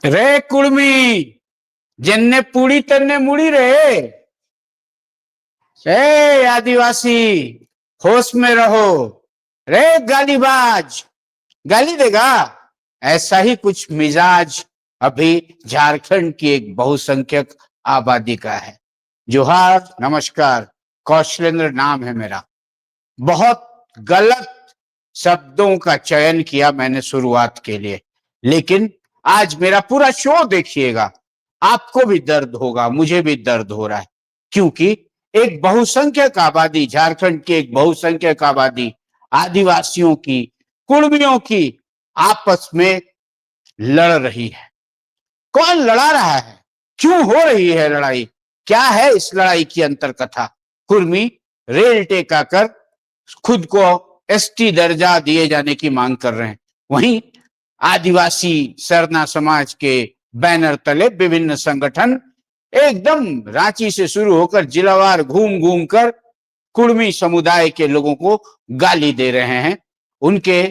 रे कुड़मी, जन्ने पूड़ी तन्ने मुड़ी रे। ए आदिवासी, होश में रहो। रे गालीबाज, गाली देगा। ऐसा ही कुछ मिजाज अभी झारखंड की एक बहुसंख्यक आबादी का है। जोहार, नमस्कार। कौशलेंद्र नाम है मेरा। बहुत गलत शब्दों का चयन किया मैंने शुरुआत के लिए, लेकिन आज मेरा पूरा शो देखिएगा, आपको भी दर्द होगा, मुझे भी दर्द हो रहा है। क्योंकि एक बहुसंख्यक आबादी, झारखंड की एक बहुसंख्यक आबादी आदिवासियों की, कुर्मियों की आपस में लड़ रही है। कौन लड़ा रहा है, क्यों हो रही है लड़ाई, क्या है इस लड़ाई की अंतर कथा। कुर्मी रेल टेका कर खुद को एसटी दर्जा दिए जाने की मांग कर रहे हैं। वहीं आदिवासी सरना समाज के बैनर तले विभिन्न संगठन एकदम रांची से शुरू होकर जिलावार घूम घूम कर कुर्मी समुदाय के लोगों को गाली दे रहे हैं, उनके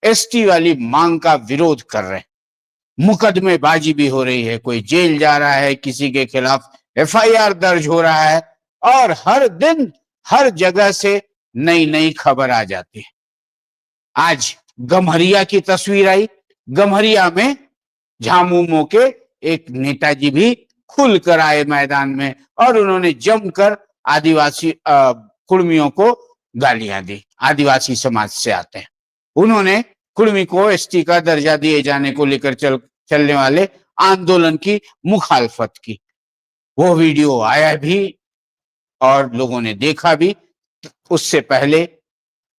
एसटी वाली मांग का विरोध कर रहे हैं। मुकदमेबाजी भी हो रही है, कोई जेल जा रहा है, किसी के खिलाफ एफआईआर दर्ज हो रहा है, और हर दिन हर जगह से नई नई खबर आ जाती है। आज गम्हरिया की तस्वीर आई। गम्हरिया में झामुमो के एक नेताजी भी खुलकर आए मैदान में, और उन्होंने जमकर आदिवासी कुर्मियों को गालियां दी। आदिवासी समाज से आते हैं। उन्होंने कुर्मी को एसटी का दर्जा दिए जाने को लेकर चलने वाले आंदोलन की मुखालफत की। वो वीडियो आया भी और लोगों ने देखा भी। उससे पहले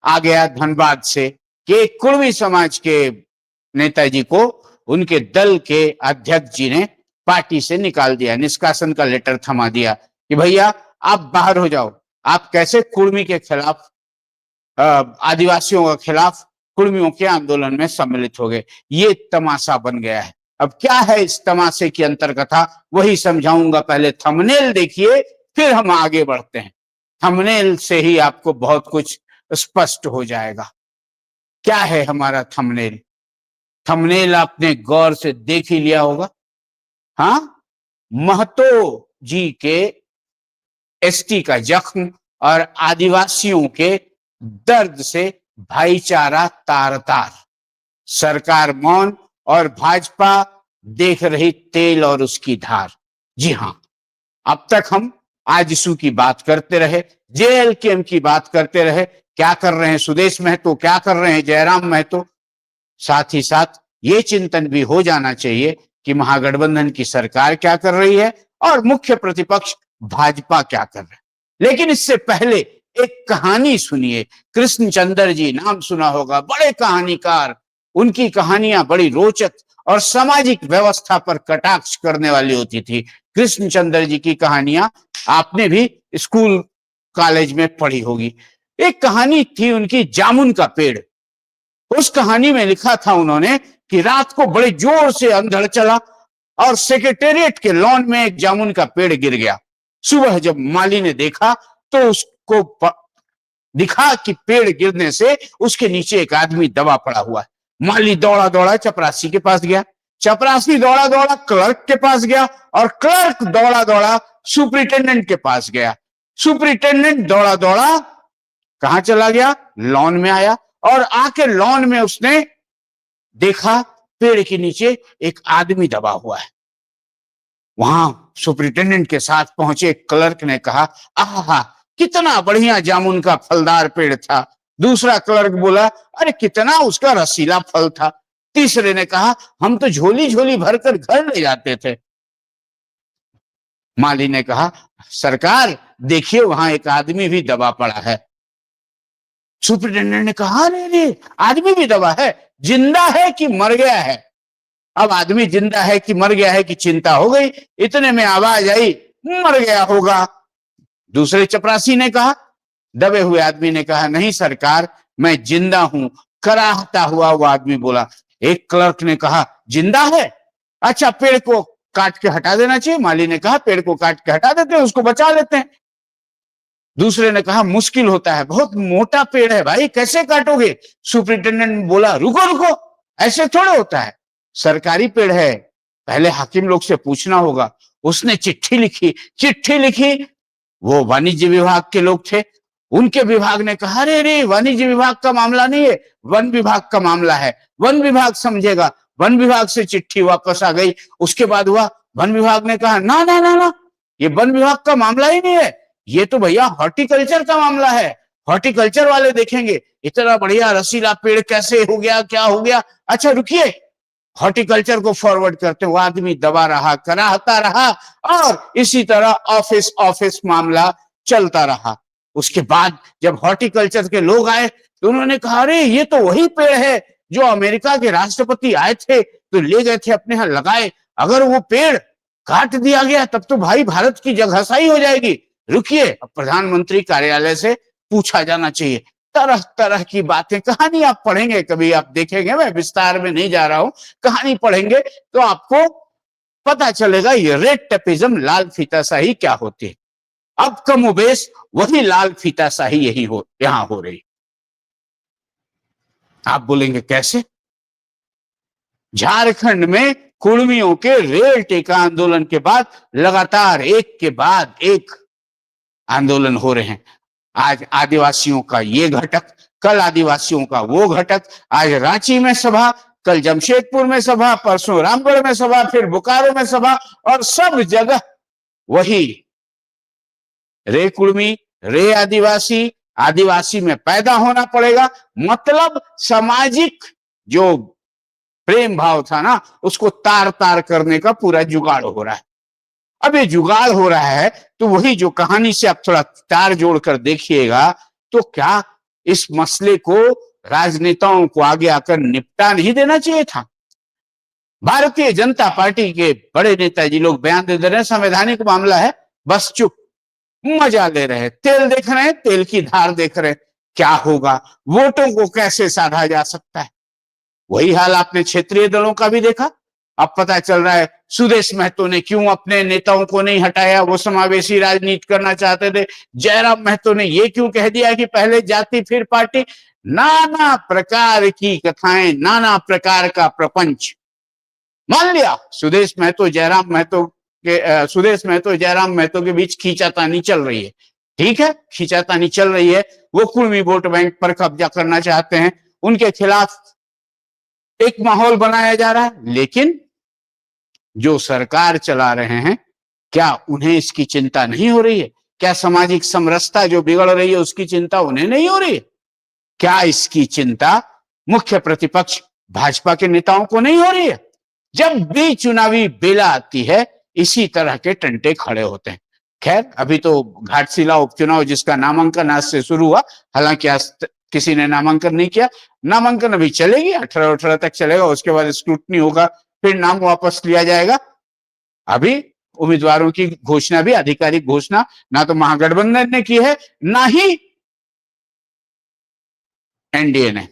आ गया धनबाद से कि कुर्मी समाज के नेताजी को उनके दल के अध्यक्ष जी ने पार्टी से निकाल दिया, निष्कासन का लेटर थमा दिया कि भैया आप बाहर हो जाओ। आप कैसे कुर्मी के खिलाफ, आदिवासियों के खिलाफ कुर्मियों के आंदोलन में सम्मिलित हो गए। ये तमाशा बन गया है। अब क्या है इस तमाशे की अंतर्कथा, वही समझाऊंगा। पहले थंबनेल देखिए, फिर हम आगे बढ़ते हैं। थंबनेल से ही आपको बहुत कुछ स्पष्ट हो जाएगा। क्या है हमारा थंबनेल? थंबनेल आपने गौर से देख ही लिया होगा। हाँ, महतो जी के एसटी का जख्म और आदिवासियों के दर्द से भाईचारा तार तार। सरकार मौन और भाजपा देख रही तेल और उसकी धार। जी हां, अब तक हम आजसू की बात करते रहे, जेएलकेएम की बात करते रहे। क्या कर रहे हैं सुदेश महतो, क्या कर रहे हैं जयराम महतो। साथ ही साथ ये चिंतन भी हो जाना चाहिए कि महागठबंधन की सरकार क्या कर रही है और मुख्य प्रतिपक्ष भाजपा क्या कर रहे हैं। लेकिन इससे पहले एक कहानी सुनिए। कृष्णचंद्र जी नाम सुना होगा, बड़े कहानीकार। उनकी कहानियां बड़ी रोचक और सामाजिक व्यवस्था पर कटाक्ष करने वाली होती थी। कृष्णचंद्र जी की कहानियां आपने भी स्कूल कॉलेज में पढ़ी होगी। एक कहानी थी उनकी, जामुन का पेड़। उस कहानी में लिखा था उन्होंने कि रात को बड़े जोर से अंधड़ चला और सेक्रेटेरिएट के लॉन में एक जामुन का पेड़ गिर गया। सुबह जब माली ने देखा तो उसको दिखा कि पेड़ गिरने से उसके नीचे एक आदमी दबा पड़ा हुआ है। माली दौड़ा दौड़ा चपरासी के पास गया, चपरासी दौड़ा दौड़ा क्लर्क के पास गया, और क्लर्क दौड़ा दौड़ा सुपरिटेंडेंट के पास गया। सुपरिटेंडेंट दौड़ा दौड़ा कहां चला गया? लॉन में आया, और आके लॉन में उसने देखा पेड़ के नीचे एक आदमी दबा हुआ है। वहां सुपरिटेंडेंट के साथ पहुंचे क्लर्क ने कहा, आहा कितना बढ़िया जामुन का फलदार पेड़ था। दूसरा क्लर्क बोला, अरे कितना उसका रसीला फल था। तीसरे ने कहा, हम तो झोली झोली भरकर घर ले जाते थे। माली ने कहा, सरकार देखिए वहां एक आदमी भी दबा पड़ा है। सुपरिटेंडेंट ने कहा, अरे आदमी भी दबा है, जिंदा है कि मर गया है? अब आदमी जिंदा है कि मर गया है की चिंता हो गई। इतने में आवाज आई, मर गया होगा। दूसरे चपरासी ने कहा, दबे हुए आदमी ने कहा, नहीं सरकार मैं जिंदा हूं, कराहता हुआ वो आदमी बोला। एक क्लर्क ने कहा, जिंदा है? अच्छा पेड़ को काट के हटा देना चाहिए। माली ने कहा, पेड़ को काट के हटा देते हैं, उसको बचा लेते हैं। दूसरे ने कहा, मुश्किल होता है, बहुत मोटा पेड़ है भाई, कैसे काटोगे? सुपरिटेंडेंट बोला, रुको रुको, ऐसे थोड़ा होता है, सरकारी पेड़ है, पहले हाकिम लोग से पूछना होगा। उसने चिट्ठी लिखी। वो वाणिज्य विभाग के लोग थे, उनके विभाग ने कहा अरे रे वाणिज्य विभाग का मामला नहीं है, वन विभाग का मामला है, वन विभाग समझेगा। वन विभाग से चिट्ठी वापस आ गई। उसके बाद हुआ, वन विभाग ने कहा ना ना ना ना, ये वन विभाग का मामला ही नहीं है, ये तो भैया हॉर्टिकल्चर का मामला है, हॉर्टिकल्चर वाले देखेंगे इतना बढ़िया रसीला पेड़ कैसे हो गया, क्या हो गया। अच्छा रुकिए, हॉर्टिकल्चर को फॉरवर्ड करते हुए आदमी दबा रहा, कराहता रहा, और इसी तरह ऑफिस ऑफिस मामला चलता रहा। उसके बाद जब हॉर्टिकल्चर के लोग आए तो उन्होंने कहा अरे ये तो वही पेड़ है जो अमेरिका के राष्ट्रपति आए थे तो ले गए थे अपने यहां लगाए, अगर वो पेड़ काट दिया गया तब तो भाई भारत की जगहसाई हो जाएगी। रुकिए, अब प्रधानमंत्री कार्यालय से पूछा जाना चाहिए। तरह तरह की बातें, कहानी आप पढ़ेंगे कभी, आप देखेंगे, मैं विस्तार में नहीं जा रहा हूं, कहानी पढ़ेंगे तो आपको पता चलेगा ये रेड टेपिज्म, लाल फीताशाही क्या होती है। अब कमोबेश वही लाल फीताशाही यहां हो रही। आप बोलेंगे कैसे? झारखंड में कुर्मियों के रेल टेका आंदोलन के बाद लगातार एक के बाद एक आंदोलन हो रहे हैं। आज आदिवासियों का ये घटक, कल आदिवासियों का वो घटक, आज रांची में सभा, कल जमशेदपुर में सभा, परसों रामगढ़ में सभा, फिर बोकारो में सभा, और सब जगह वही रे कुर्मी, रे आदिवासी, आदिवासी में पैदा होना पड़ेगा। मतलब सामाजिक जो प्रेम भाव था ना, उसको तार तार करने का पूरा जुगाड़ हो रहा है। अब ये जुगाड़ हो रहा है तो वही जो कहानी से आप थोड़ा तार जोड़कर देखिएगा, तो क्या इस मसले को राजनेताओं को आगे आकर निपटा नहीं देना चाहिए था? भारतीय जनता पार्टी के बड़े नेताजी लोग बयान दे रहे हैं संवैधानिक मामला है, बस चुप, मजा ले रहे हैं, तेल देख रहे हैं, तेल की धार देख रहे हैं, क्या होगा, वोटों को कैसे साधा जा सकता है। वही हाल आपने क्षेत्रीय दलों का भी देखा। अब पता चल रहा है सुदेश महतो ने क्यों अपने नेताओं को नहीं हटाया, वो समावेशी राजनीति करना चाहते थे। जयराम महतो ने ये क्यों कह दिया कि पहले जाति फिर पार्टी। नाना प्रकार की कथाएं, नाना प्रकार का प्रपंच। मान लिया सुदेश महतो जयराम महतो के बीच खींचातानी चल रही है, ठीक है, खींचातानी चल रही है, वो कुर्मी वोट बैंक पर कब्जा करना चाहते हैं, उनके खिलाफ एक माहौल बनाया जा रहा है। लेकिन जो सरकार चला रहे हैं, क्या उन्हें इसकी चिंता नहीं हो रही है? क्या सामाजिक समरसता जो बिगड़ रही है उसकी चिंता उन्हें नहीं हो रही है? क्या इसकी चिंता मुख्य प्रतिपक्ष भाजपा के नेताओं को नहीं हो रही है? जब भी चुनावी बेला आती है इसी तरह के टंटे खड़े होते हैं। खैर, अभी तो घाटशिला उपचुनाव जिसका नामांकन आज से शुरू हुआ, हालांकि आज किसी ने नामांकन नहीं किया, नामांकन अभी चलेगी, 18 तक चलेगा, उसके बाद स्क्रूटनी होगा, फिर नाम वापस लिया जाएगा। अभी उम्मीदवारों की घोषणा भी, आधिकारिक घोषणा ना तो महागठबंधन ने की है, ना ही एनडीए ने।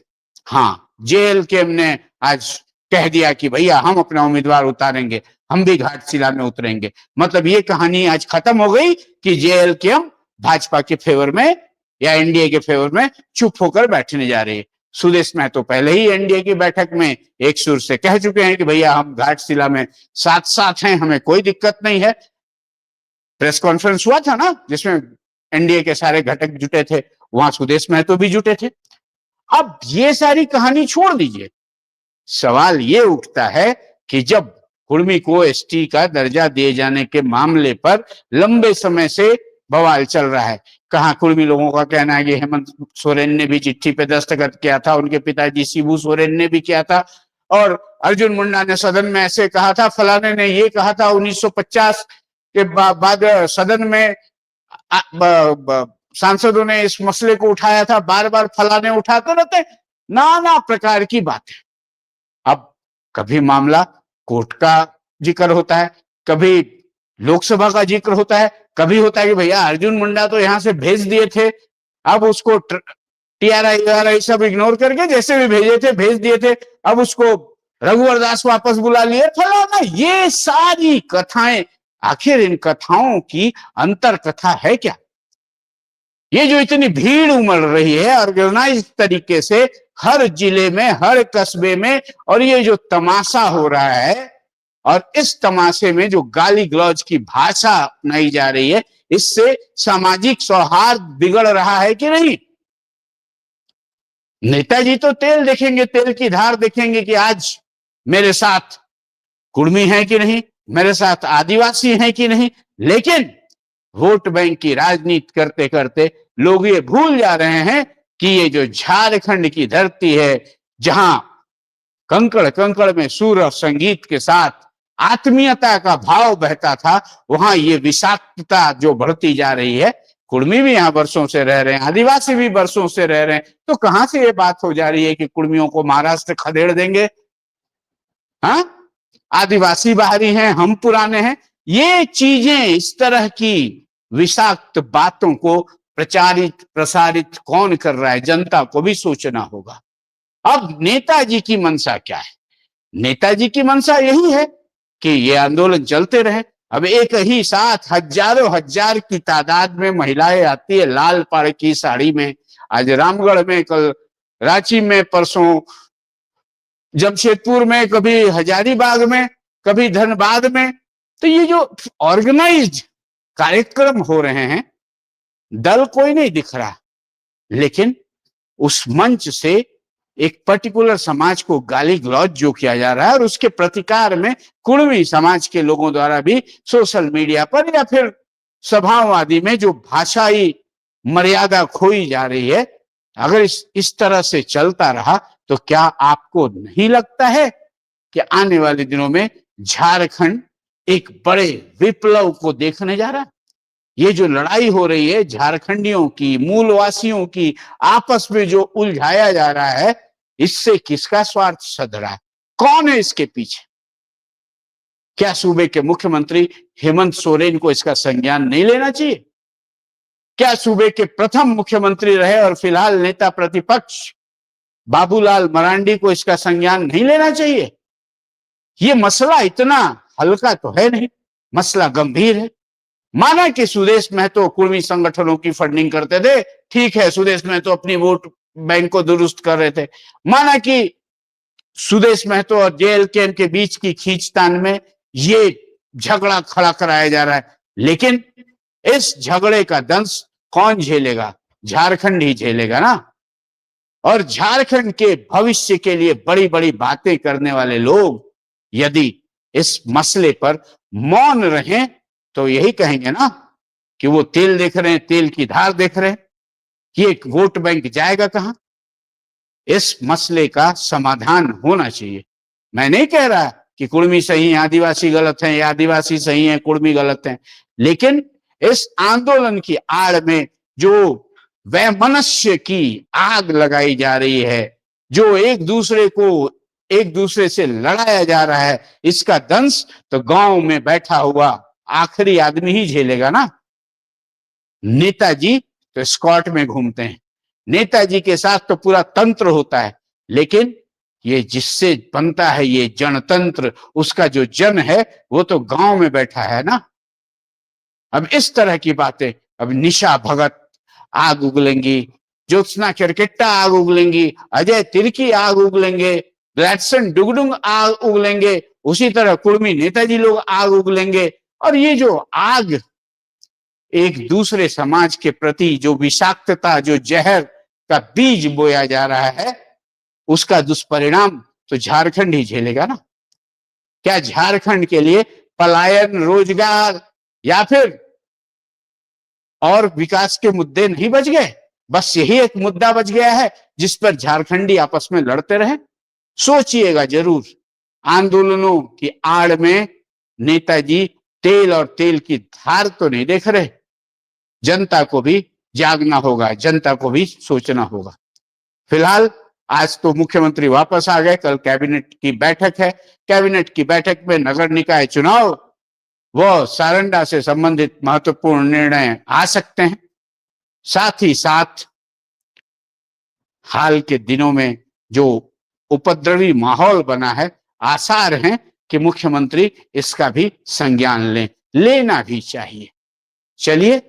हाँ, जेएलके ने आज कह दिया कि भैया हम अपना उम्मीदवार उतारेंगे, हम भी घाटशिला में उतरेंगे। मतलब ये कहानी आज खत्म हो गई कि जेएलके भाजपा के फेवर में या एनडीए के फेवर में चुप होकर बैठने जा रही है। सुदेश महतो पहले ही एनडीए की बैठक में एक सुर से कह चुके हैं कि भैया हम घाटशिला में साथ साथ हैं, हमें कोई दिक्कत नहीं है। प्रेस कॉन्फ्रेंस हुआ था ना जिसमें एनडीए के सारे घटक जुटे थे, वहां सुदेश महतो भी जुटे थे। अब ये सारी कहानी छोड़ दीजिए, सवाल ये उठता है कि जब कुर्मी को एसटी का दर्जा दिए जाने के मामले पर लंबे समय से बवाल चल रहा है, कहाँ कुर्मी लोगों का कहना है कि हेमंत सोरेन ने भी चिट्ठी पे दस्तखत किया था, उनके पिताजी शिबू सोरेन ने भी किया था, और अर्जुन मुंडा ने सदन में ऐसे कहा था, फलाने ने ये कहा था, 1950 के बाद सदन में सांसदों ने इस मसले को उठाया था, बार बार फलाने उठाते रहते, नाना प्रकार की बातें। अब कभी मामला कोर्ट का जिक्र होता है, कभी लोकसभा का जिक्र होता है, कभी होता है कि भैया अर्जुन मुंडा तो यहां से भेज दिए थे, अब उसको टीआरआई सब इग्नोर करके जैसे भी भेजे थे भेज दिए थे, अब उसको रघुवर दास वापस बुला लिए, फलाना। ये सारी कथाएं, आखिर इन कथाओं की अंतर कथा है क्या? ये जो इतनी भीड़ उमड़ रही है ऑर्गेनाइज तरीके से हर जिले में, हर कस्बे में, और ये जो तमाशा हो रहा है, और इस तमाशे में जो गाली गलौज की भाषा अपनाई जा रही है, इससे सामाजिक सौहार्द बिगड़ रहा है कि नहीं? नेताजी तो तेल देखेंगे, तेल की धार देखेंगे कि आज मेरे साथ कुर्मी है कि नहीं, मेरे साथ आदिवासी है कि नहीं। लेकिन वोट बैंक की राजनीति करते करते लोग ये भूल जा रहे हैं कि ये जो झारखंड की धरती है, जहां कंकड़ कंकड़ में सुर और संगीत के साथ आत्मीयता का भाव बहता था, वहां ये विषाक्तता जो बढ़ती जा रही है। कुर्मी भी यहाँ वर्षों से रह रहे हैं, आदिवासी भी वर्षों से रह रहे हैं, तो कहां से ये बात हो जा रही है कि कुर्मियों को महाराष्ट्र खदेड़ देंगे? हाँ, आदिवासी बाहरी हैं, हम पुराने हैं। ये चीजें, इस तरह की विषाक्त बातों को प्रचारित प्रसारित कौन कर रहा है, जनता को भी सोचना होगा। अब नेताजी की मंशा क्या है? नेताजी की मंशा यही है कि ये आंदोलन चलते रहे। अब एक ही साथ हजारों हजार की तादाद में महिलाएं आती है लाल पाड़ की साड़ी में, आज रामगढ़ में, कल रांची में, परसों जमशेदपुर में, कभी हजारीबाग में, कभी धनबाद में। तो ये जो ऑर्गेनाइज्ड कार्यक्रम हो रहे हैं, दल कोई नहीं दिख रहा, लेकिन उस मंच से एक पर्टिकुलर समाज को गाली गलौज जो किया जा रहा है, और उसके प्रतिकार में कुर्मी समाज के लोगों द्वारा भी सोशल मीडिया पर या फिर सभाओं आदि में जो भाषाई मर्यादा खोई जा रही है, अगर इस तरह से चलता रहा तो क्या आपको नहीं लगता है कि आने वाले दिनों में झारखंड एक बड़े विप्लव को देखने जा रहा है? ये जो लड़ाई हो रही है झारखंडियों की, मूलवासियों की, आपस में जो उलझाया जा रहा है, इससे किसका स्वार्थ सध रहा है? कौन है इसके पीछे? क्या सूबे के मुख्यमंत्री हेमंत सोरेन को इसका संज्ञान नहीं लेना चाहिए? क्या सूबे के प्रथम मुख्यमंत्री रहे और फिलहाल नेता प्रतिपक्ष बाबूलाल मरांडी को इसका संज्ञान नहीं लेना चाहिए? ये मसला इतना हल्का तो है नहीं, मसला गंभीर है। माना कि सुदेश महतो कुर्मी संगठनों की फंडिंग करते थे, ठीक है, सुदेश महतो अपनी वोट बैंक को दुरुस्त कर रहे थे। माना कि सुदेश महतो और जेएलके के बीच की खींचतान में ये झगड़ा खड़ा कराया जा रहा है, लेकिन इस झगड़े का दंश कौन झेलेगा? झारखंड ही झेलेगा ना। और झारखंड के भविष्य के लिए बड़ी बड़ी बातें करने वाले लोग यदि इस मसले पर मौन रहें तो यही कहेंगे ना कि वो तेल देख रहे हैं, तेल की धार देख रहे हैं। ये वोट बैंक जाएगा कहां? इस मसले का समाधान होना चाहिए। मैं नहीं कह रहा कि कुर्मी सही है, आदिवासी गलत है, या आदिवासी सही है, कुर्मी गलत है, लेकिन इस आंदोलन की आड़ में जो वैमनस्य की आग लगाई जा रही है, जो एक दूसरे से लड़ाया जा रहा है, इसका दंश तो गांव में बैठा हुआ आखिरी आदमी ही झेलेगा ना। नेताजी तो स्कॉट में घूमते हैं, नेताजी के साथ तो पूरा तंत्र होता है, लेकिन ये जिससे बनता है ये जनतंत्र, उसका जो जन है वो तो गांव में बैठा है ना। अब इस तरह की बातें, अब निशा भगत आग उगलेंगी, ज्योत्सना केरकेट्टा आग उगलेंगी, अजय तिर्की आग उगलेंगे, ग्लैडसन डुगडुंग आग उगलेंगे, उसी तरह कुर्मी नेताजी लोग आग उगलेंगे। और ये जो आग एक दूसरे समाज के प्रति जो विषाक्तता, जो जहर का बीज बोया जा रहा है, उसका दुष्परिणाम तो झारखंड ही झेलेगा ना। क्या झारखंड के लिए पलायन, रोजगार या फिर और विकास के मुद्दे नहीं बच गए? बस यही एक मुद्दा बच गया है जिस पर झारखंडी आपस में लड़ते रहे। सोचिएगा जरूर, आंदोलनों की आड़ में नेताजी तेल और तेल की धार तो नहीं देख रहे। जनता को भी जागना होगा, जनता को भी सोचना होगा। फिलहाल आज तो मुख्यमंत्री वापस आ गए, कल कैबिनेट की बैठक है। कैबिनेट की बैठक में नगर निकाय चुनाव वो सारंडा से संबंधित महत्वपूर्ण निर्णय आ सकते हैं। साथ ही साथ हाल के दिनों में जो उपद्रवी माहौल बना है, आसार हैं कि मुख्यमंत्री इसका भी संज्ञान लेना भी चाहिए। चलिए,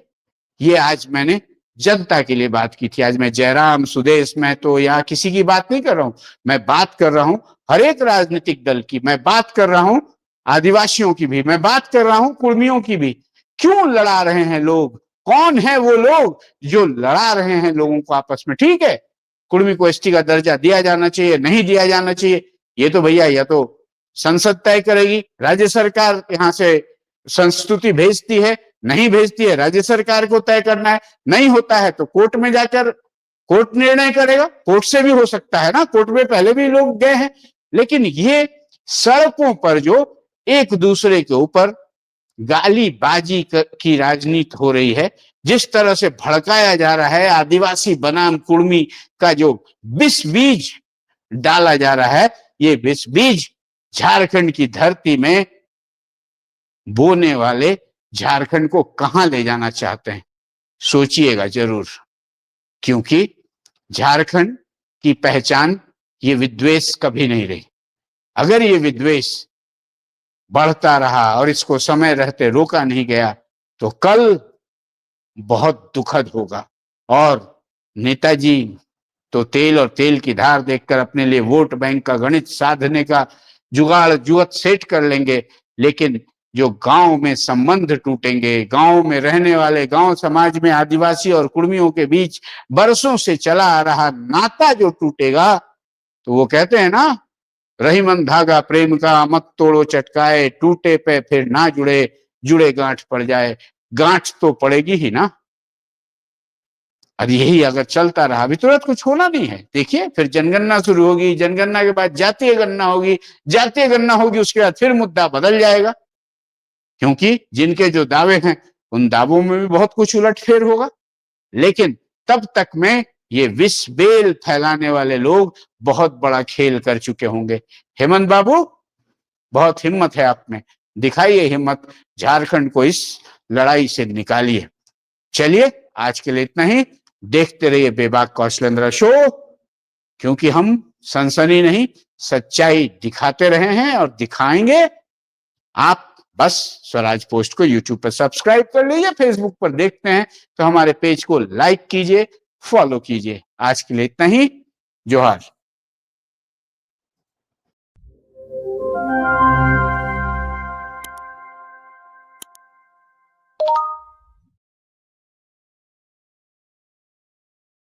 ये आज मैंने जनता के लिए बात की थी। आज मैं जयराम, सुदेश महतो या किसी की बात नहीं कर रहा हूं, मैं बात कर रहा हूं हर एक राजनीतिक दल की। मैं बात कर रहा हूं आदिवासियों की भी, मैं बात कर रहा हूं कुर्मियों की भी। क्यों लड़ा रहे हैं लोग? कौन है वो लोग जो लड़ा रहे हैं लोगों को आपस में? ठीक है, कुर्मी को एसटी का दर्जा दिया जाना चाहिए, नहीं दिया जाना चाहिए, ये तो भैया या तो संसद तय करेगी, राज्य सरकार यहां से संस्तुति भेजती है, नहीं भेजती है राज्य सरकार को तय करना है, नहीं होता है तो कोर्ट में जाकर कोर्ट निर्णय करेगा। कोर्ट से भी हो सकता है ना, कोर्ट में पहले भी लोग गए हैं। लेकिन ये सड़कों पर जो एक दूसरे के ऊपर गालीबाजी की राजनीति हो रही है, जिस तरह से भड़काया जा रहा है, आदिवासी बनाम कुर्मी का जो विष बीज डाला जा रहा है, ये विष बीज झारखंड की धरती में बोने वाले झारखंड को कहां ले जाना चाहते हैं, सोचिएगा जरूर। क्योंकि झारखंड की पहचान ये विद्वेष कभी नहीं रही। अगर ये विद्वेष बढ़ता रहा और इसको समय रहते रोका नहीं गया तो कल बहुत दुखद होगा। और नेताजी तो तेल और तेल की धार देखकर अपने लिए वोट बैंक का गणित साधने का जुगाड़ जुगत सेट कर लेंगे, लेकिन जो गांव में संबंध टूटेंगे, गांव में रहने वाले, गांव समाज में आदिवासी और कुर्मियों के बीच बरसों से चला आ रहा नाता जो टूटेगा, तो वो कहते हैं ना, रहीमन धागा प्रेम का मत तोड़ो चटकाए, टूटे पे फिर ना जुड़े, जुड़े गांठ पड़ जाए। गांठ तो पड़ेगी ही ना। और यही अगर चलता रहा, अभी तुरंत कुछ होना नहीं है। देखिए फिर जनगणना शुरू होगी, जनगणना के बाद जातीय गणना होगी, जातीय गणना होगी, उसके बाद फिर मुद्दा बदल जाएगा, क्योंकि जिनके जो दावे हैं उन दावों में भी बहुत कुछ उलटफेर होगा। लेकिन तब तक में ये विष बेल फैलाने वाले लोग बहुत बड़ा खेल कर चुके होंगे। हेमंत बाबू, बहुत हिम्मत है आप में, दिखाइए हिम्मत, झारखंड को इस लड़ाई से निकालिए। चलिए आज के लिए इतना ही। देखते रहिए बेबाक कौशलेंद्र शो, क्योंकि हम सनसनी नहीं, सच्चाई दिखाते रहे हैं और दिखाएंगे। आप बस स्वराज पोस्ट को यूट्यूब पर सब्सक्राइब कर लीजिए, फेसबुक पर देखते हैं तो हमारे पेज को लाइक कीजिए, फॉलो कीजिए। आज के लिए इतना ही। जोहार।